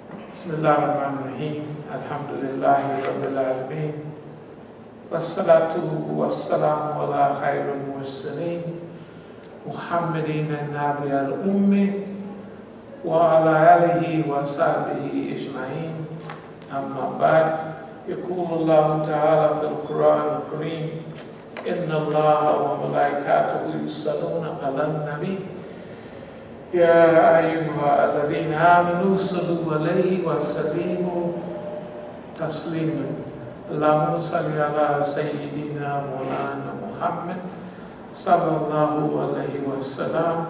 Bismillahirrahmanirrahim. Alhamdulillahi Rabbil Alameen. Wassalatu wassalamu ala khairul mursaleen. Muhammadin al-Nabi al-Ummi. Wa ala alihi wa sahbihi ijma'in. Amma ba'd. يقول الله تعالى في القرآن الكريم إن الله وملائكته يصلون على النبي يا أيها الذين آمنوا صلوا عليه وسلموا تسليما اللهم صل على سيدنا مولانا محمد صلى الله عليه وسلم.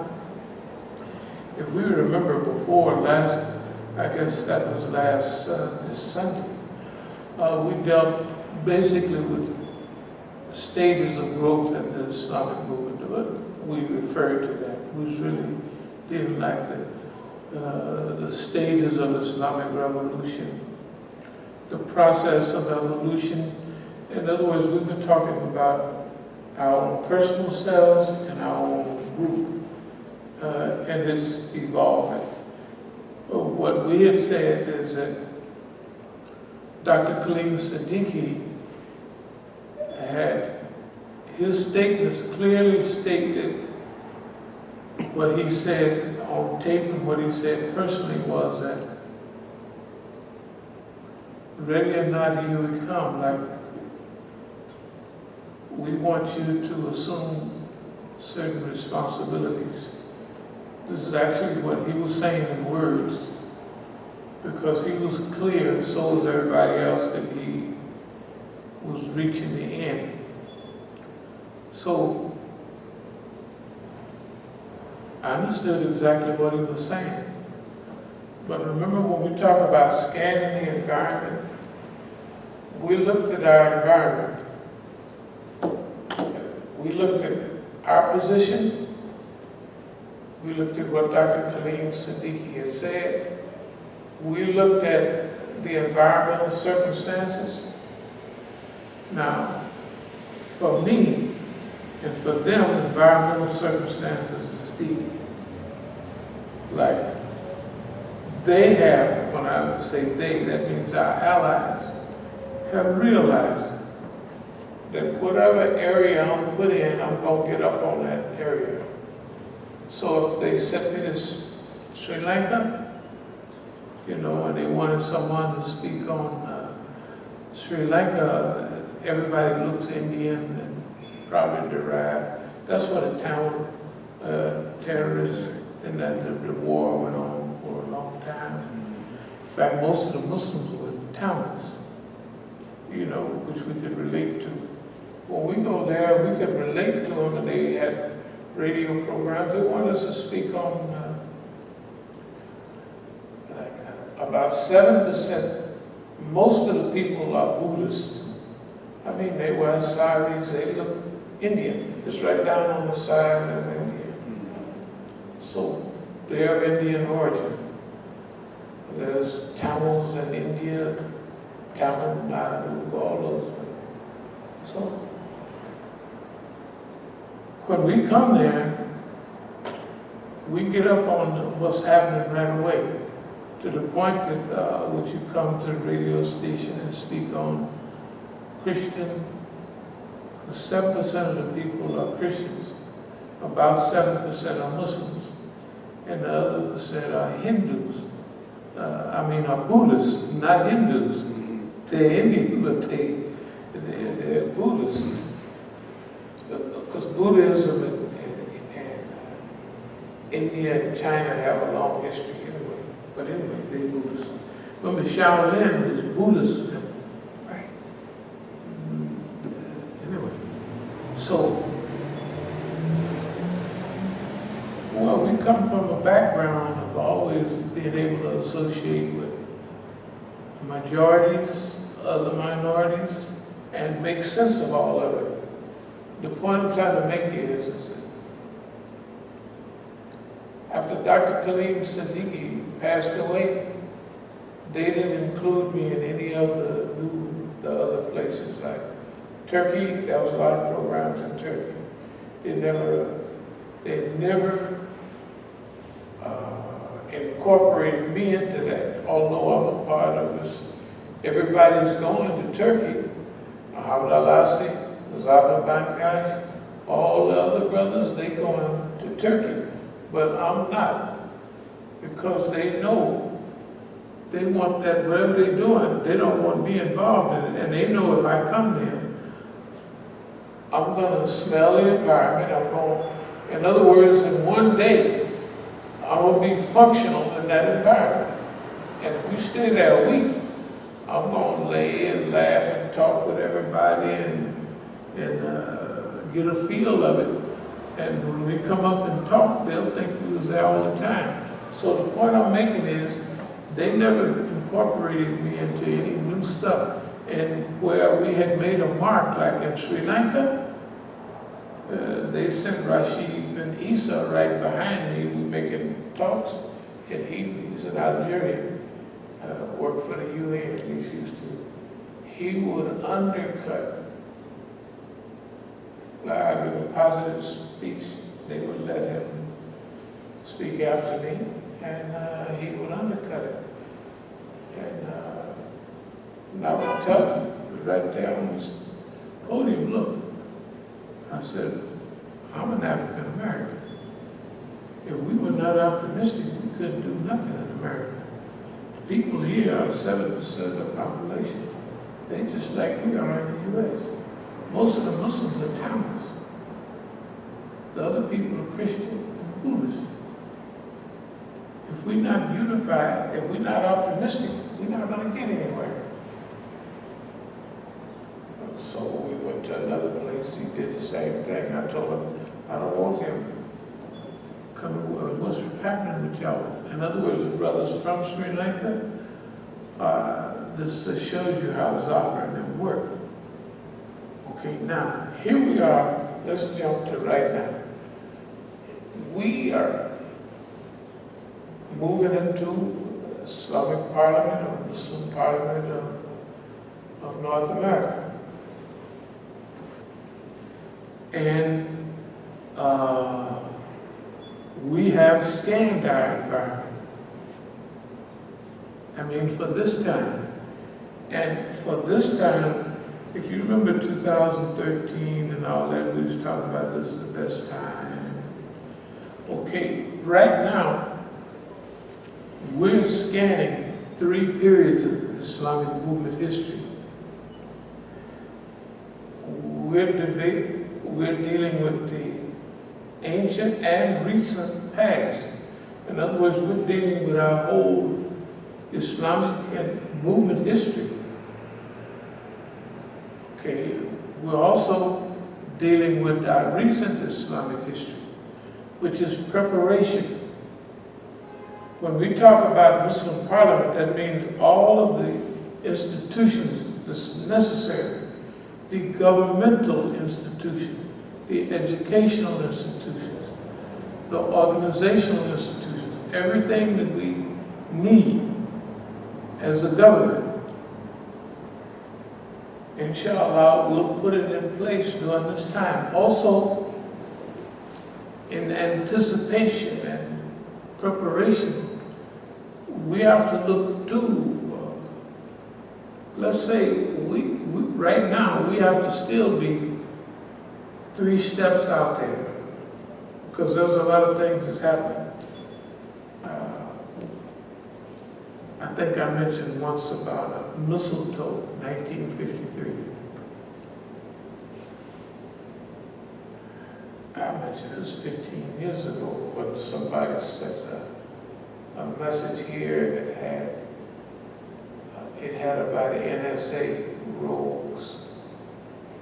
If we remember before last, I guess that was this Sunday, we dealt basically with stages of growth in the Islamic movement, but we referred to that. We was really dealing like the stages of Islamic revolution, the process of evolution. In other words, we've been talking about our own personal selves and our own group and its evolvement. What we had said is that Dr. Khalil Siddiqui had his statements clearly stated what he said on tape and what he said personally was that ready or not, here we come. Like, we want you to assume certain responsibilities. This is actually what he was saying in words, because he was clear, so was everybody else, that he was reaching the end. So I understood exactly what he was saying. But remember, when we talk about scanning the environment, we looked at our environment. We looked at our position. We looked at what Dr. Khalil Siddiqui had said. We looked at the environmental circumstances. Now, for me and for them, environmental circumstances is deep. Like, they have, when I say they, that means our allies, have realized that whatever area I'm put in, I'm going to get up on that area. So if they sent me to Sri Lanka, and they wanted someone to speak on Sri Lanka, everybody looks Indian and probably derived. That's what a Tamil terrorist, and then the war went on for a long time. In fact, most of the Muslims were Tamils, which we could relate to. When we go there, we could relate to them, and they had radio programs. They wanted us to speak on about 7%, most of the people are Buddhist. I mean, they wear saris, they look Indian. It's right down on the side of India. So they are of Indian origin. There's Tamils in India, Tamil Nadu, all those. So when we come there, we get up on what's happening right away. To the point that would you come to the radio station and speak on Christian, 7% of the people are Christians, about 7% are Muslims, and the other percent are Hindus. Are Buddhists, not Hindus. They're Indian, but they're Buddhists. Because Buddhism and India and China have a long history. But anyway, they Buddhists. Remember, Shaolin is Buddhist temple, right? Anyway, so, we come from a background of always being able to associate with majorities, other minorities, and make sense of all of it. The point I'm trying to make here is that after Dr. Khalil Siddiqui passed away, they didn't include me in any of the other places, like Turkey. There was a lot of programs in Turkey. They never incorporated me into that, although Everybody's going to Turkey. Muhammad Al-Asi, Muzaffar Bangash, all the other brothers, they going to Turkey. But I'm not, because they know they want that, whatever they're doing, they don't want to be involved in it. And they know if I come there, I'm going to smell the environment. In other words, in one day, I will be functional in that environment. And if we stay there a week, I'm going to lay and laugh and talk with everybody and get a feel of it. And when we come up and talk, they'll think we was there all the time. So the point I'm making is, they never incorporated me into any new stuff. And where we had made a mark, like in Sri Lanka, they sent Rashid and Isa right behind me. We making talks, and he's an Algerian, worked for the UN, at least used to. He would undercut. Like I give a positive speech, they would let him speak after me, and he would undercut it. And I would tell him right there on this podium, look, I said, I'm an African American. If we were not optimistic, we couldn't do nothing in America. People here are 7% of the population. They just like we are in the U.S. Most of the Muslims are Tamils. The other people are Christian and Buddhist. If we're not unified, if we're not optimistic, we're not going to get anywhere. So we went to another place. He did the same thing. I told him, I don't want him coming. What's happening with y'all? In other words, the brothers from Sri Lanka, this shows you how Zafar and them work. Okay, now, here we are. Let's jump to right now. We are moving into Islamic Parliament or Muslim Parliament of North America. And we have scanned our environment. I mean, for this time. And for this time, if you remember 2013 and all that, we was talking about this is the best time. Okay, right now, we're scanning 3 periods of Islamic movement history. We're dealing with the ancient and recent past. In other words, we're dealing with our whole Islamic and movement history. Okay, we're also dealing with our recent Islamic history, which is preparation. When we talk about Muslim Parliament, that means all of the institutions that's necessary, the governmental institutions, the educational institutions, the organizational institutions, everything that we need as a government. Inshallah, we'll put it in place during this time. Also, in anticipation and preparation, we have to look to, let's say, right now, we have to still be 3 steps out there, because there's a lot of things that's happening. I think I mentioned once about a mistletoe, 1953. I mentioned it was 15 years ago when somebody sent a message here that it had about the NSA rogues.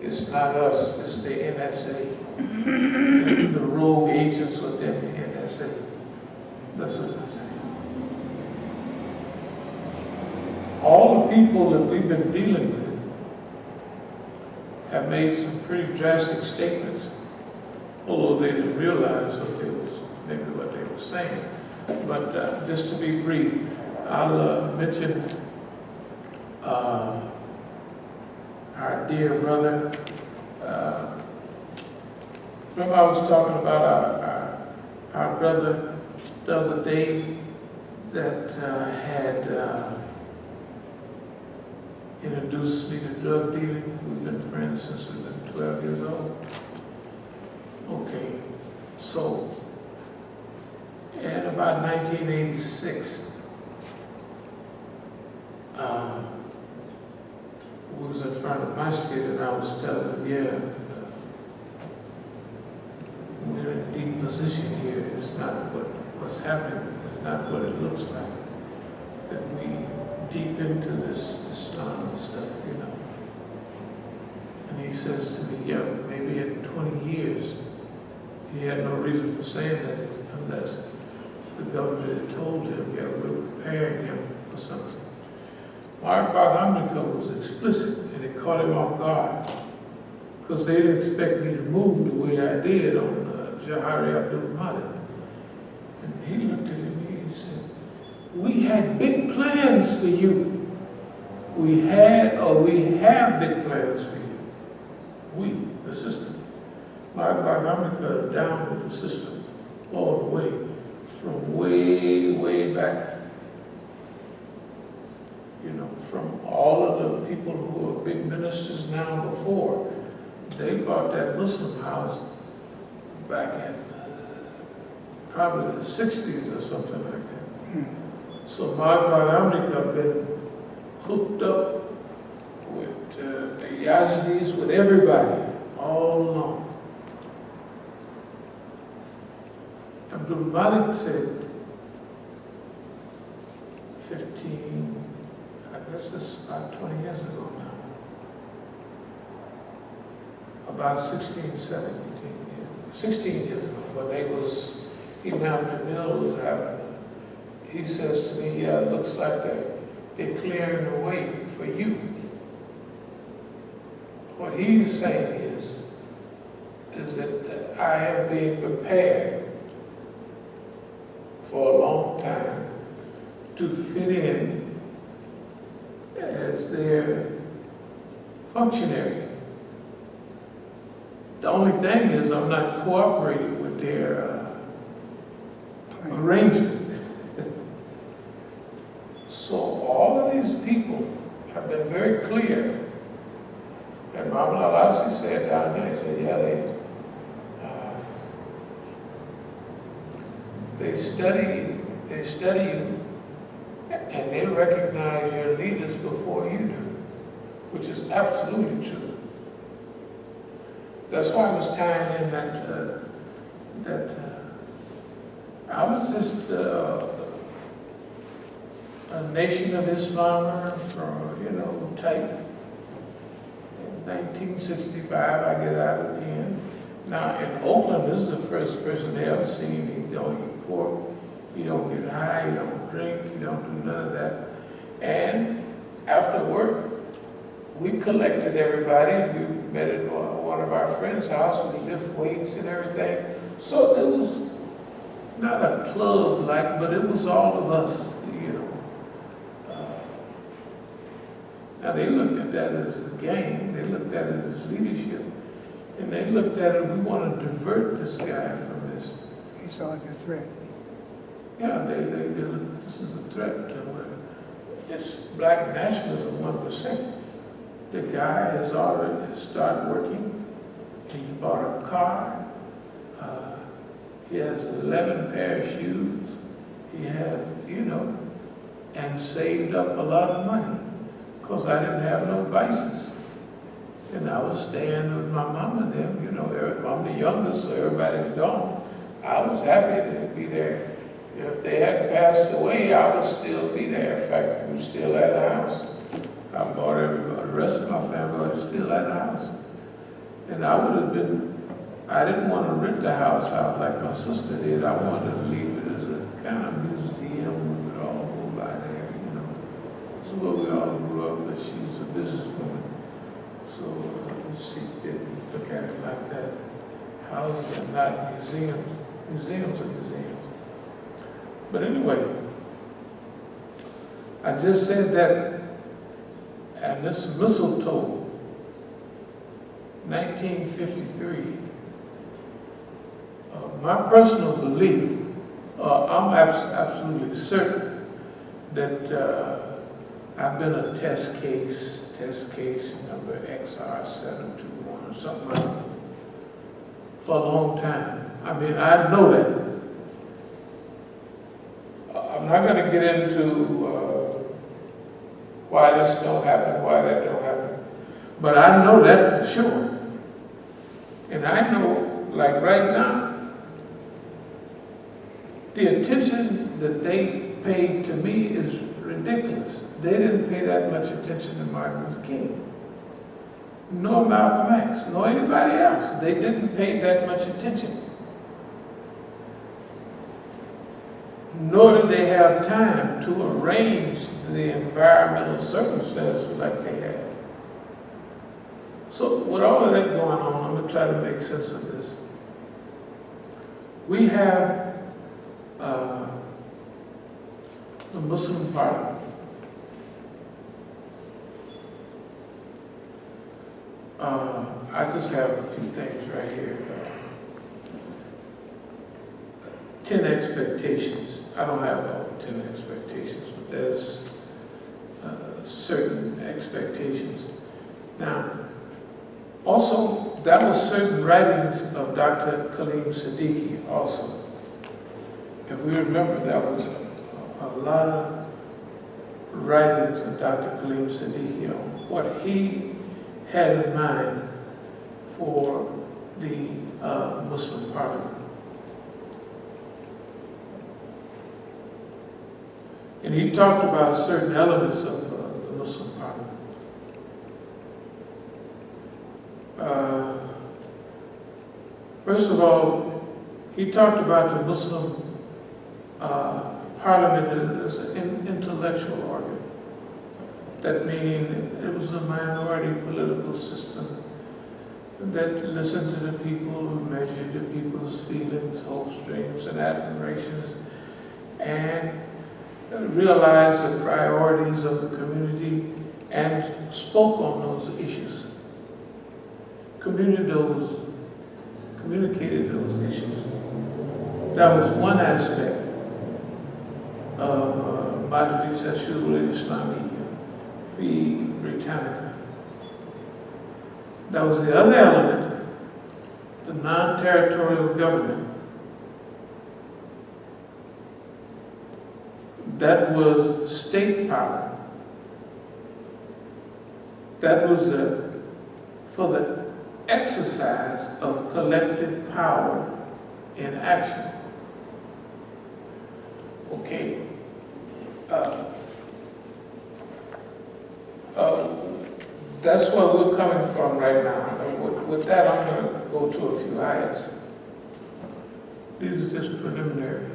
It's not us, it's the NSA. The rogue agents within the NSA. That's what they say. All the people that we've been dealing with have made some pretty drastic statements, although they didn't realize what they were saying. But just to be brief, I'll mention our dear brother. Remember I was talking about our brother the other day that had introduced me to drug dealing. We've been friends since we've been 12 years old. Okay, so in about 1986, we was in front of Masjid, and I was telling him, yeah, we're in a deep position here. It's not what's happening. It's not what it looks like. That we deep into this Islam stuff, you know. And he says to me, yeah, maybe in 20 years. He had no reason for saying that unless the government had told him, yeah, we're preparing him for something. My Brotherhood was explicit, and it caught him off guard, because they didn't expect me to move the way I did on Jahari Abdul-Alim. And he looked at me and he said, we had big plans for you. We have big plans for you. We, the system. My Brotherhood down with the system all the way, from way, way back. You know, from all of the people who are big ministers now before, they bought that Muslim house back in probably the 60s or something like that. So my Brotherhood have been hooked up with the Yazidis, with everybody, all along. Abdul Malik said 15, I guess this is about 20 years ago now. About 16 years ago, when they was, Imam Jamil was having, he says to me, yeah, it looks like they're clearing the way for you. What he was saying is that I am being prepared for a long time to fit in as their functionary. The only thing is I'm not cooperating with their arrangement. So all of these people have been very clear. And Muhammad Al-Asi said down there, he said, yeah, they study you, and they recognize your leaders before you do, which is absolutely true. That's why I was tying in that I was just a Nation of Islam from, you know, type. In 1965, I get out of the pen. Now in Oakland, this is the first person they ever seen. He don't eat pork, he don't get high, he don't drink, he don't do none of that. And after work, we collected everybody. We met at one of our friends' house. We lift weights and everything. So it was not a club like, but it was all of us, you know. Now they looked at that as a game. They looked at it as leadership. And they looked at it, we want to divert this guy from this. He saw it as a threat. Yeah, they looked, this is a threat to it's black nationalism, 1%. The guy has already started working. He bought a car. He has 11 pair of shoes. He has, you know, and saved up a lot of money because I didn't have no vices. And I was staying with my mom and them, you know, I'm the youngest, so everybody's gone. I was happy to be there. If they hadn't passed away, I would still be there. In fact, we were still at the house. I bought everybody, the rest of my family was still at the house. And I would have been, I didn't want to rent the house out like my sister did. I wanted to leave it as a kind of museum. We would all go by there, you know. This is where we all grew up, but she was a businesswoman. So she didn't look at it like that. Houses are not museums. Museums are museums. But anyway, I just said that, and this mistletoe, 1953, my personal belief, I'm absolutely certain that I've been a test case number XR721 or something like that for a long time. I mean, I know that. I'm not going to get into why this don't happen, why that don't happen, but I know that for sure. And I know, like right now, the attention that they paid to me is ridiculous. They didn't pay that much attention to Martin Luther King, nor Malcolm X, nor anybody else. They didn't pay that much attention. Nor did they have time to arrange the environmental circumstances like they had. So with all of that going on, I'm going to try to make sense of this. We have the Muslim Parliament. I just have a few things right here. 10 expectations. I don't have all 10 expectations, but there's certain expectations. Now, also, that was certain writings of Dr. Khalid Siddiqui also. If we remember, that was a lot of writings of Dr. Khalid Siddiqui on what he had in mind for the Muslim Parliament. And he talked about certain elements of the Muslim Parliament. First of all, he talked about the Muslim Parliament as an intellectual organ. That means it was a minority political system that listened to the people, measured the people's feelings, hopes, dreams, and admirations, and realized the priorities of the community and spoke on those issues, communicated those issues. That was one aspect of Masjid al-Islamic fi Britannica. That was the other element, the non-territorial government. That was state power. That was for the exercise of collective power in action. Okay. That's where we're coming from right now. With that, I'm going to go to a few ayats. These are just preliminary.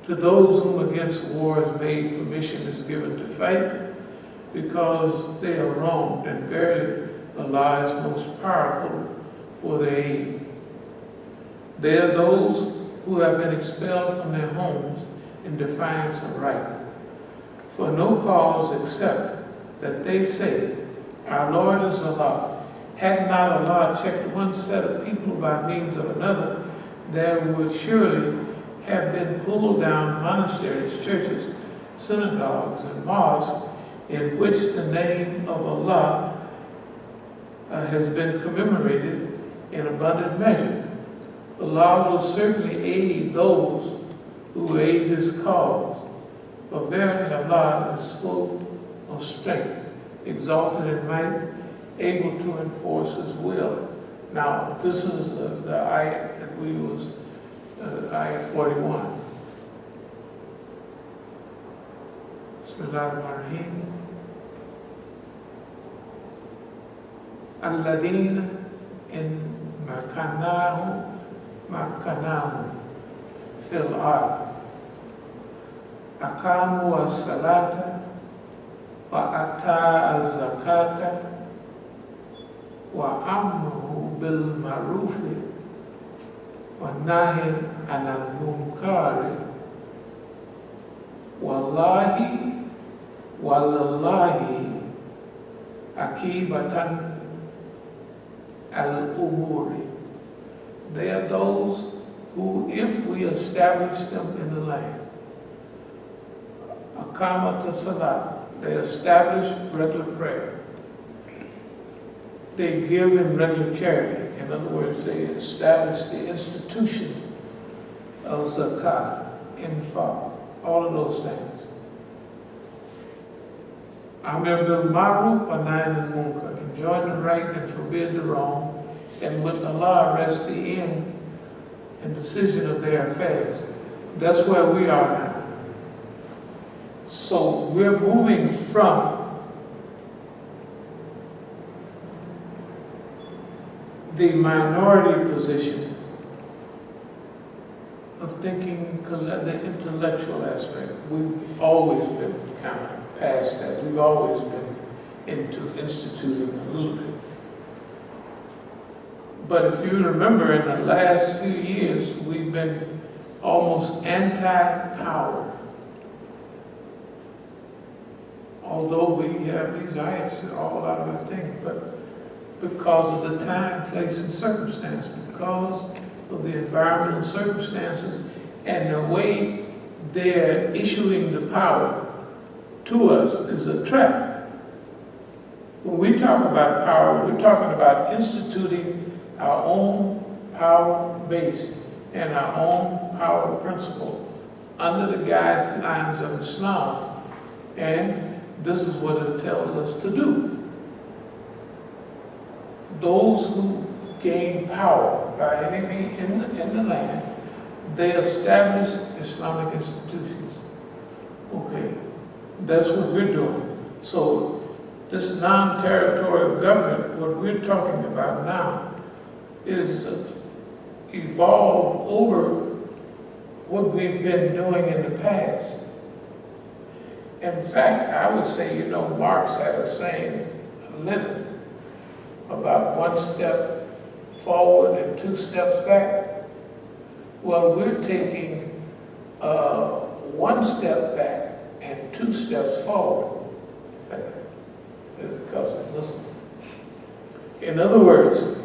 To those whom against war is made, permission is given to fight, because they are wronged, and verily Allah is most powerful for their aid. They are those who have been expelled from their homes in defiance of right, for no cause except that they say, our Lord is Allah. Had not Allah checked one set of people by means of another, there would surely have been pulled down monasteries, churches, synagogues, and mosques in which the name of Allah has been commemorated in abundant measure. Allah will certainly aid those who aid His cause, for verily Allah is full of strength, exalted in might, able to enforce His will. Now, this is the ayat that we use, ayat 41. Bismillahirrahmanirrahim. Alladina in makanahu fil ard aqamu as-salata wa ata az-zakata wa amru bil ma'rufi wa nahy anil munkari wallahi akibatan al-umuri. They are those who, if we establish them in the land, Aqamat as-salat. They establish regular prayer. They give in regular charity. In other words, they establish the institution of zakat, infaq, all of those things. Amir bil ma'ruf wa nahy anil munkar. Enjoin the right and forbid the wrong, and with Allah rest the end and decision of their affairs. That's where we are now. So we're moving from the minority position of thinking the intellectual aspect. We've always been kind of past that. We've always been into instituting a little bit. But if you remember, in the last few years, we've been almost anti-power. Although we have these ayats all out of our thing, but because of the time, place, and circumstance, because of the environmental circumstances and the way they're issuing the power to us is a trap. When we talk about power, we're talking about instituting our own power base and our own power principle under the guidelines of Islam. And this is what it tells us to do. Those who gain power by anything in the land, they establish Islamic institutions. Okay, that's what we're doing. So this non-territorial government, what we're talking about now, is evolved over what we've been doing in the past. In fact, I would say, Marx had a saying, Lenin, about one step forward and two steps back. Well, we're taking one step back and two steps forward. Because we're Muslim. In other words,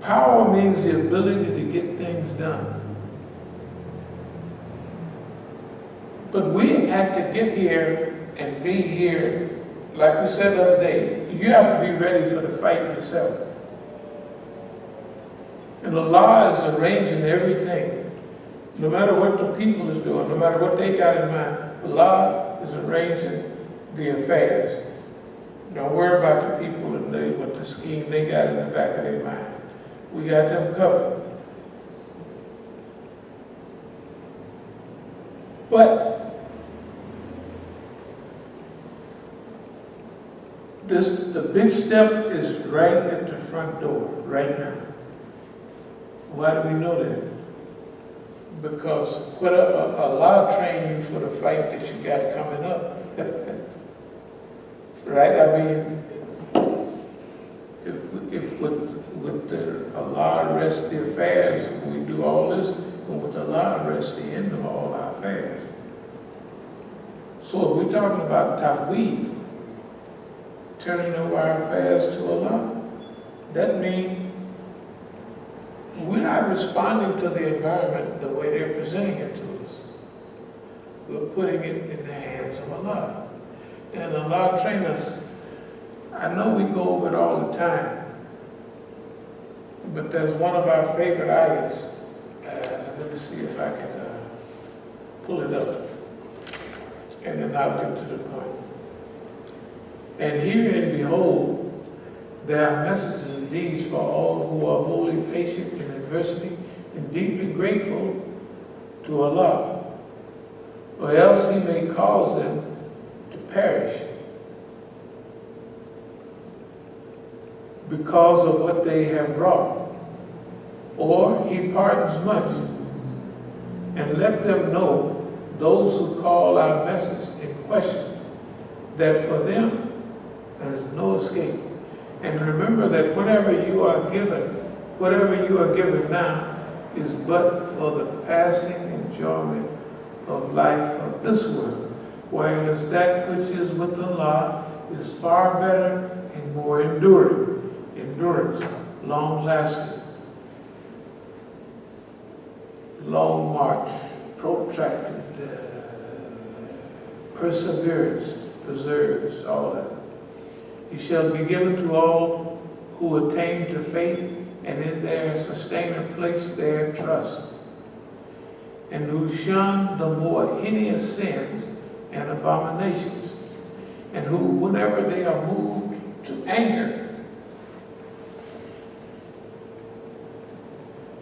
power means the ability to get things done. But we have to get here and be here, like we said the other day, you have to be ready for the fight yourself. And Allah is arranging everything. No matter what the people is doing, no matter what they got in mind, Allah is arranging the affairs. Don't worry about the people and what the scheme they got in the back of their mind. We got them covered. But the big step is right at the front door, right now. Why do we know that? Because Allah trained you for the fight that you got coming up. Right? I mean, if with Allah rest the affairs, we do all this, but with Allah rest the end of all our affairs. So if we're talking about tafweed, turning over our affairs to Allah, that means we're not responding to the environment the way they're presenting it to us. We're putting it in the hands of Allah. And Allah trained us. I know we go over it all the time, but there's one of our favorite ayats. Let me see if I can pull it up, and then I'll get to the point. And hear and behold, there are messages and deeds for all who are wholly patient in adversity and deeply grateful to Allah, or else He may cause them to perish because of what they have wrought, or He pardons much. And let them know, those who call our message in question, that for them there is no escape. And remember that whatever you are given now is but for the passing enjoyment of life of this world, whereas that which is with Allah is far better and more endurance, long-lasting, long march, protracted perseverance, preserves all that. He shall be given to all who attain to faith and in their sustainer place their trust, and who shun the more heinous sins and abominations, and who, whenever they are moved to anger,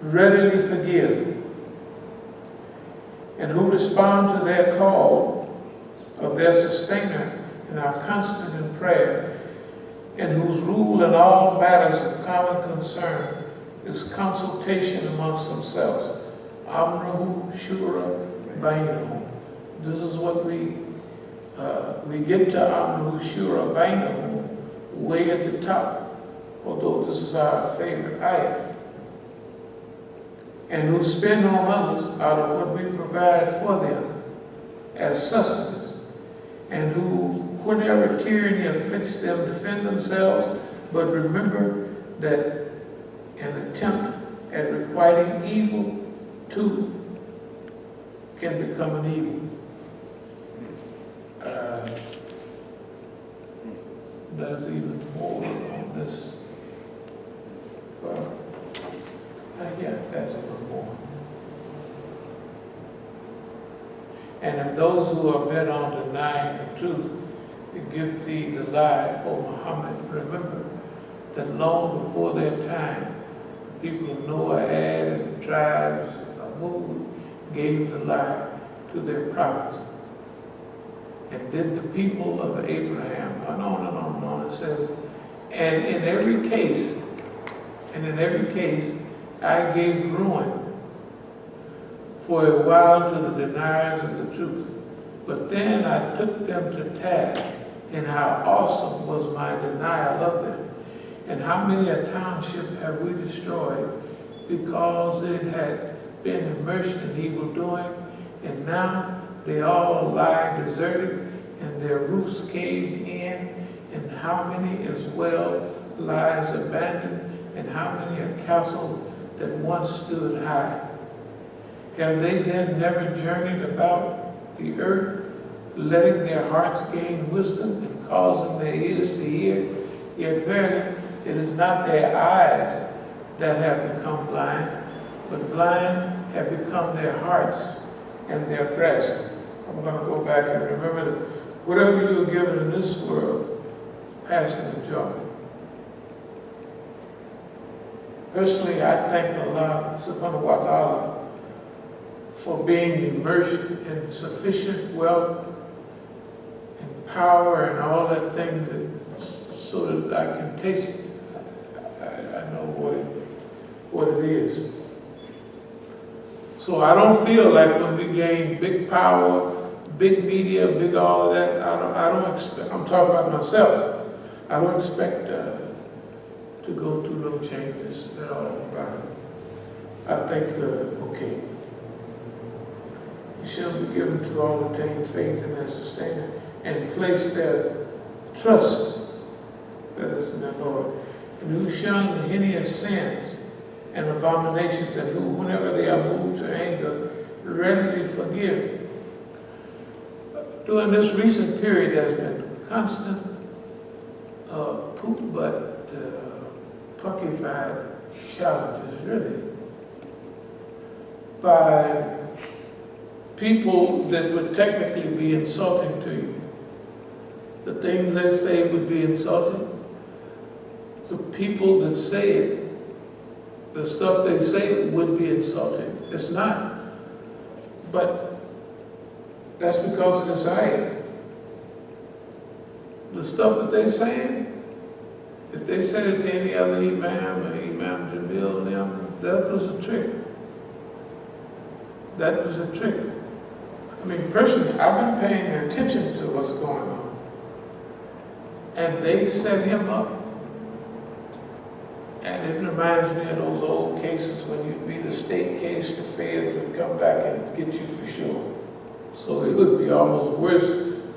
readily forgive, and who respond to their call of their sustainer and are constant in prayer, and whose rule in all matters of common concern is consultation amongst themselves. Amruhu Shura Bainahum. This is what we get to Amruhu Shura Bainahum way at the top, although this is our favorite ayat. And who spend on others out of what we provide for them as sustenance, and who, whenever tyranny afflicts them, defend themselves, but remember that an attempt at requiting evil too can become an evil. There's even more on this. Well, yeah, that's a little more. And if those who are bent on denying the truth, give thee the lie, O Muhammad, remember that long before their time, the people of Noah, Ad, and the tribes of Thamud gave the lie to their prophets. And did the people of Abraham, and on and on and on, it says, and in every case, I gave ruin for a while to the deniers of the truth. But then I took them to task, and how awesome was my denial of them. And how many a township have we destroyed because it had been immersed in evil doing, and now they all lie deserted, and their roofs caved in, and how many as well lies abandoned, and how many a castle that once stood high. Have they then never journeyed about the earth, letting their hearts gain wisdom and causing their ears to hear? Yet verily, it is not their eyes that have become blind, but blind have become their hearts and their breasts. I'm going to go back and remember that whatever you are given in this world, pass and enjoy it. Personally, I thank Allah subhanahu wa ta'ala for being immersed in sufficient wealth and power and all that thing that, so that I can taste it. I know what it is. So I don't feel like when we gain big power, big media, big all of that, I don't expect, I'm talking about myself, I don't expect to go through no changes at all about it. I think, okay. You shall be given to all who attain faith in their sustainer and place their trust, that is in the Lord, and who shun the heinous sins and abominations, and who, whenever they are moved to anger, readily forgive. During this recent period, there's been constant poop butt puckified challenges, really, by people that would technically be insulting to you. The things they say would be insulting. The people that say it, the stuff they say would be insulting. It's not. But that's because of this ayat. The stuff that they're saying, if they said it to any other Imam or Imam Jamil and them, that was a trick. That was a trick. I mean, personally, I've been paying attention to what's going on. And they set him up. And it reminds me of those old cases when you'd beat a state case, the feds would come back and get you for sure. So it would be almost worse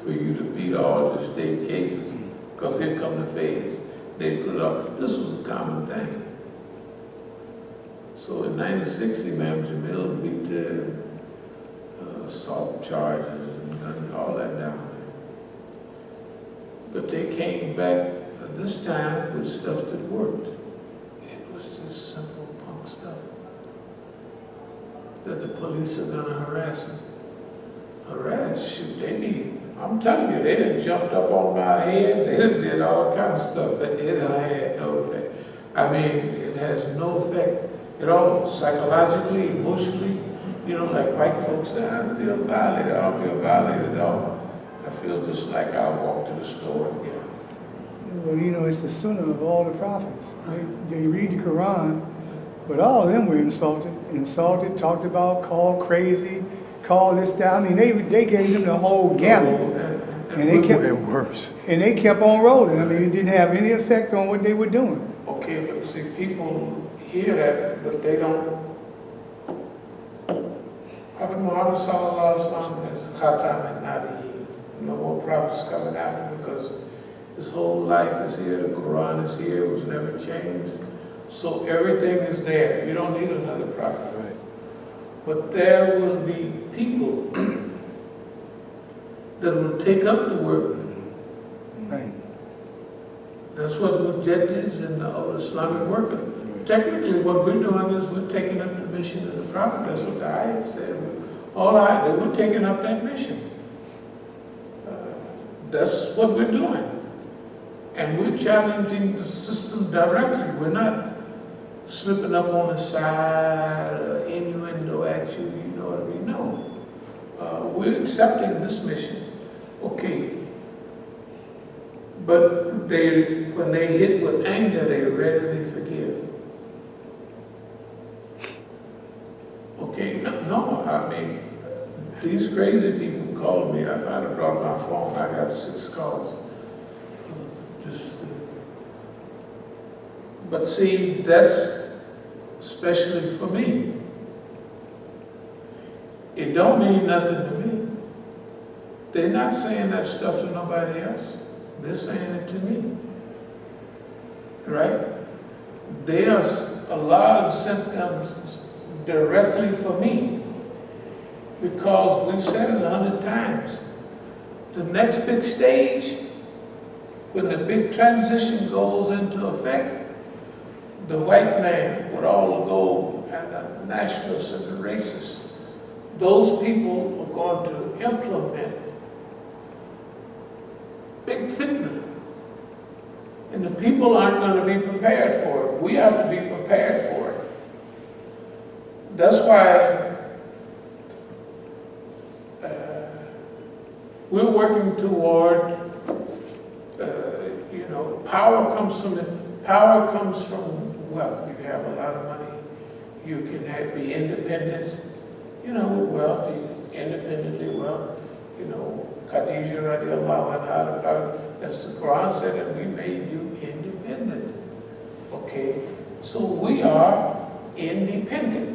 for you to beat all the state cases, because here come the feds. They put it up. This was a common thing. So in '96, Imam Jamil beat assault charges and all that down there. But they came back this time with stuff that worked. It was just simple punk stuff that the police are gonna harass them. Harass? Shoot, I'm telling you, they done jumped up on my head, they done did all kinds of stuff, but it had no effect. I mean, it has no effect at all, psychologically, emotionally. You know, like white folks say, I feel violated. I don't feel violated at all. I feel just like I walked to the store again. Well, you know, it's the sunnah of all the prophets. They read the Quran, but all of them were insulted, talked about, called crazy, called this, that. I mean, they gave them the whole gamut. And they kept worse. And they kept on rolling. I mean, it didn't have any effect on what they were doing. Okay, but see, people hear that, but they don't. Prophet Muhammad sallallahu alaihi wasallam is Khatam al-Nabiyyin. No more prophets coming after, because his whole life is here. The Quran is here. It was never changed. So everything is there. You don't need another prophet. Right. But there will be people that will take up the work. Right. That's what Mujahdids and the Islamic worker. Technically, what we're doing is we're taking up the mission of the Prophet. That's what the ayat said. We're taking up that mission. That's what we're doing. And we're challenging the system directly. We're not slipping up on the side, innuendo at you, you know what I mean? No. We're accepting this mission. Okay. But when they hit with anger, they readily forgive. Okay, no, I mean, these crazy people called me. If I'd have brought my phone, I got 6 calls. But see, that's especially for me. It don't mean nothing to me. They're not saying that stuff to nobody else. They're saying it to me. Right? A lot of symptoms directly for me. Because we've said it 100 times. The next big stage, when the big transition goes into effect, the white man with all the gold and the nationalists and the racists, those people are going to implement big fitna. And the people aren't going to be prepared for it. We have to be prepared for it. That's why we're working toward, power comes from wealth. You have a lot of money. You can be independent, with wealth, independently wealth. Khadija radiallahu anha, as the Quran said, and we made you independent. Okay, so we are independent.